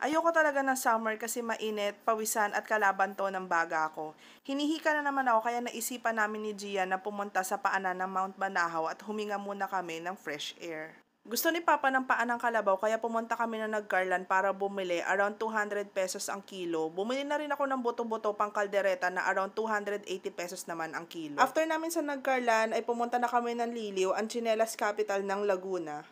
Ayoko talaga ng summer kasi mainit, pawisan at kalaban 'to ng baga ko. Hinihika na naman ako kaya naisipan namin ni Gian na pumunta sa paanan ng Mount Banahaw at huminga muna kami ng fresh air. Gusto ni Papa ng paa ng kalabaw kaya pumunta kami na nag-Carland para bumili, around 200 pesos ang kilo. Bumili na rin ako ng buto-buto pang kaldereta na around 280 pesos naman ang kilo. After namin sa nag-Carland ay pumunta na kami ng Liliw, ang tsinelas capital ng Laguna.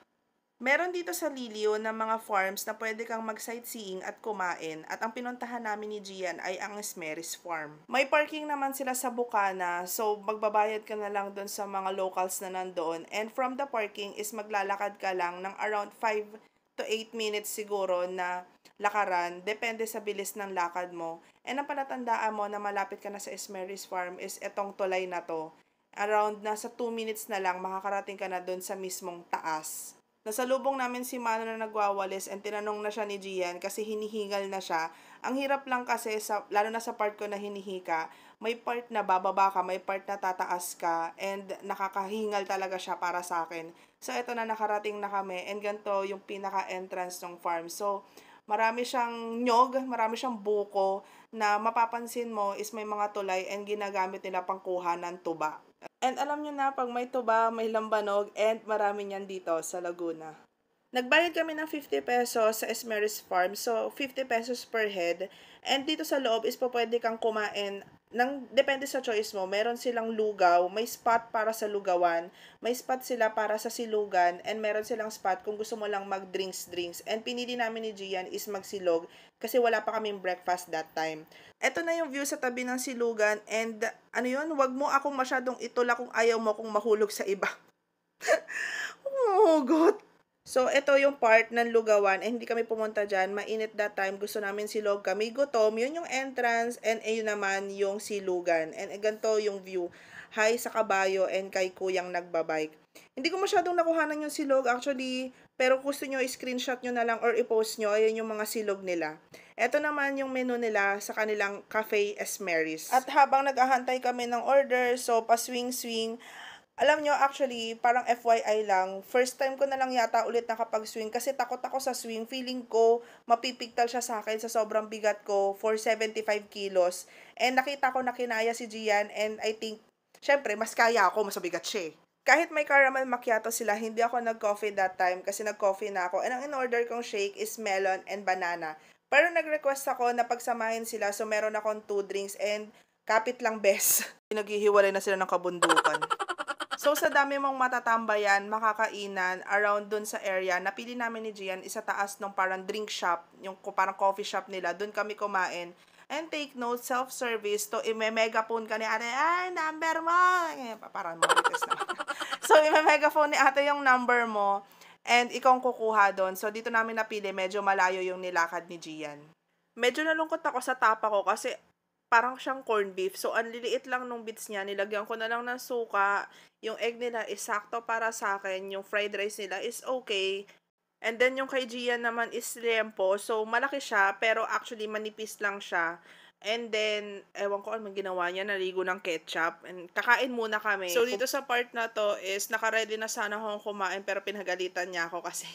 Meron dito sa Liliw ng mga farms na pwede kang mag-sightseeing at kumain at ang pinuntahan namin ni Gian ay ang Esmeris Farm. May parking naman sila sa Bukana, so magbabayad ka na lang doon sa mga locals na nandoon, and from the parking is maglalakad ka lang ng around 5 to 8 minutes siguro na lakaran, depende sa bilis ng lakad mo. And ang palatandaan mo na malapit ka na sa Esmeris Farm is etong tulay na to. Around nasa 2 minutes na lang makakarating ka na doon sa mismong taas. Nasalubong namin si Mano na nagwawalis and tinanong na siya ni Gian kasi hinihingal na siya. Ang hirap lang kasi, lalo na sa part ko na hinihika, may part na bababa ka, may part na tataas ka, and nakakahingal talaga siya para sa akin. So, eto na, nakarating na kami, and ganito yung pinaka-entrance ng farm. So, marami siyang nyog, marami siyang buko, na mapapansin mo is may mga tulay and ginagamit nila pang kuha ng tuba. And alam nyo na, pag may tuba, may lambanog, and marami niyan dito sa Laguna. Nagbayad kami ng 50 pesos sa Esmeris Farm, so 50 pesos per head. And dito sa loob is pwede kang kumain depende sa choice mo. Meron silang lugaw, may spot para sa lugawan, may spot sila para sa silugan, and meron silang spot kung gusto mo lang mag-drinks. And pinili namin ni Gian is magsilog kasi wala pa kaming breakfast that time. Ito na yung view sa tabi ng silugan, and wag mo akong masyadong itula kung ayaw mo kung mahulog sa iba. Oh, God. So, ito yung part ng lugawan, hindi kami pumunta dyan, mainit that time, gusto namin silog, kami gutom, yun yung entrance, and ayun naman yung silugan, and ganito yung view, hi sa kabayo, and kay kuyang nagbabike. Hindi ko masyadong nakuhanan yung silog, actually, pero gusto nyo, screenshot nyo na lang, or i-post nyo, ayun yung mga silog nila. Ito naman yung menu nila sa kanilang Cafe Esmeris. At habang nag-ahantay kami ng order, so pa-swing-swing, alam nyo, actually, parang FYI lang, first time ko na lang yata ulit nakapag-swing kasi takot ako sa swing. Feeling ko, mapipigtal siya sa akin sa sobrang bigat ko for 75 kilos. And nakita ko na kinaya si Gian, and I think, syempre, mas kaya ako, mas mabigat siya. Kahit may caramel macchiato sila, hindi ako nag-coffee that time kasi nag-coffee na ako. And ang in-order kong shake is melon and banana. Pero nag-request ako na pagsamahin sila, so meron akong 2 drinks and kapit lang best. Naghihiwalay na sila ng kabundukan. So, sa dami mong matatambayan, makakainan, around dun sa area, napili namin ni Gian, isa taas ng parang drink shop, yung parang coffee shop nila, dun kami kumain. And take note, self-service, to ime-megaphone ka ni ate, ay, number mo! Parang marites na. So, ime-megaphone ni ate yung number mo, and ikaw ang kukuha dun. So, dito namin napili, medyo malayo yung nilakad ni Gian. Medyo nalungkot ako sa tapa ko kasi parang siyang corned beef. So, ang liliit lang nung bits niya. Nilagyan ko na lang ng suka. Yung egg nila is sakto para sa akin. Yung fried rice nila is okay. And then, yung kay Gian naman is liempo. So, malaki siya, pero actually, manipis lang siya. And then, ewan ko anong ginawa niya, naligo ng ketchup. And kakain muna kami. So, dito sa part na to is, nakaready na sana akong kumain, pero pinagalitan niya ako kasi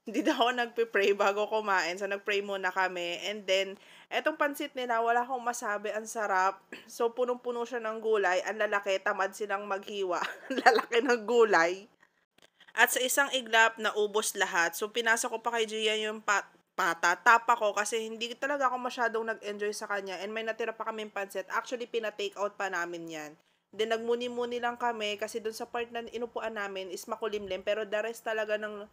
hindi na ako nagpe-pray bago kumain. So, nag-pray muna kami. And then, etong pansit nila, wala akong masabi, ang sarap. So, punong-puno siya ng gulay. Ang lalaki, tamad silang maghiwa. Ang lalaki ng gulay. At sa isang iglap, naubos lahat. So, pinasok ko pa kay Gian yung tapa ko kasi hindi talaga ako masyadong nag-enjoy sa kanya. And may natira pa kaming pansit. Actually, pina-take out pa namin yan. Then, nagmuni-muni lang kami kasi dun sa part na inupuan namin is makulimlim. Pero the rest talaga ng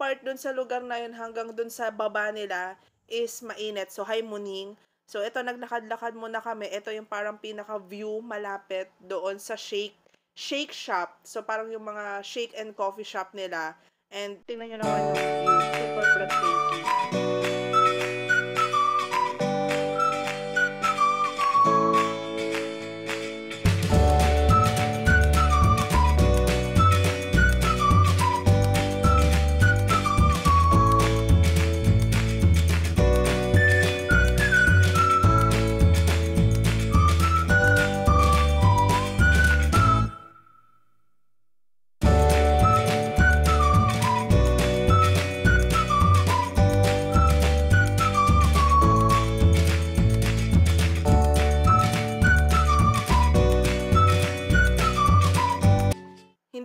part dun sa lugar na yun hanggang dun sa baba nila is mainit. So, high muning. So, ito, naglakad-lakad muna kami. Ito yung parang pinaka-view malapit doon sa shake shop. So, parang yung mga shake and coffee shop nila. And, tingnan nyo naman yung view. Super breathtaking.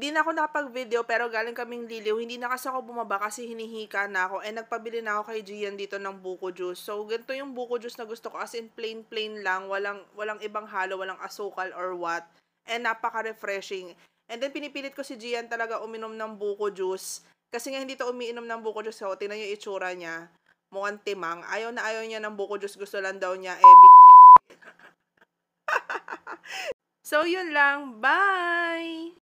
Hindi na ako nakapag-video pero galing kaming Liliw. Hindi na kasi ako bumaba kasi hinihika na ako. And nagpabili na ako kay Gian dito ng buko juice. So, ganito yung buko juice na gusto ko. As in, plain lang. Walang ibang halo, walang asukal or what. And napaka-refreshing. And then, pinipilit ko si Gian talaga uminom ng buko juice. Kasi nga hindi to umiinom ng buko juice. So, tingnan yung itsura niya. Mukhang timang. Ayaw na ayaw niya ng buko juice. Gusto lang daw niya, So, yun lang. Bye!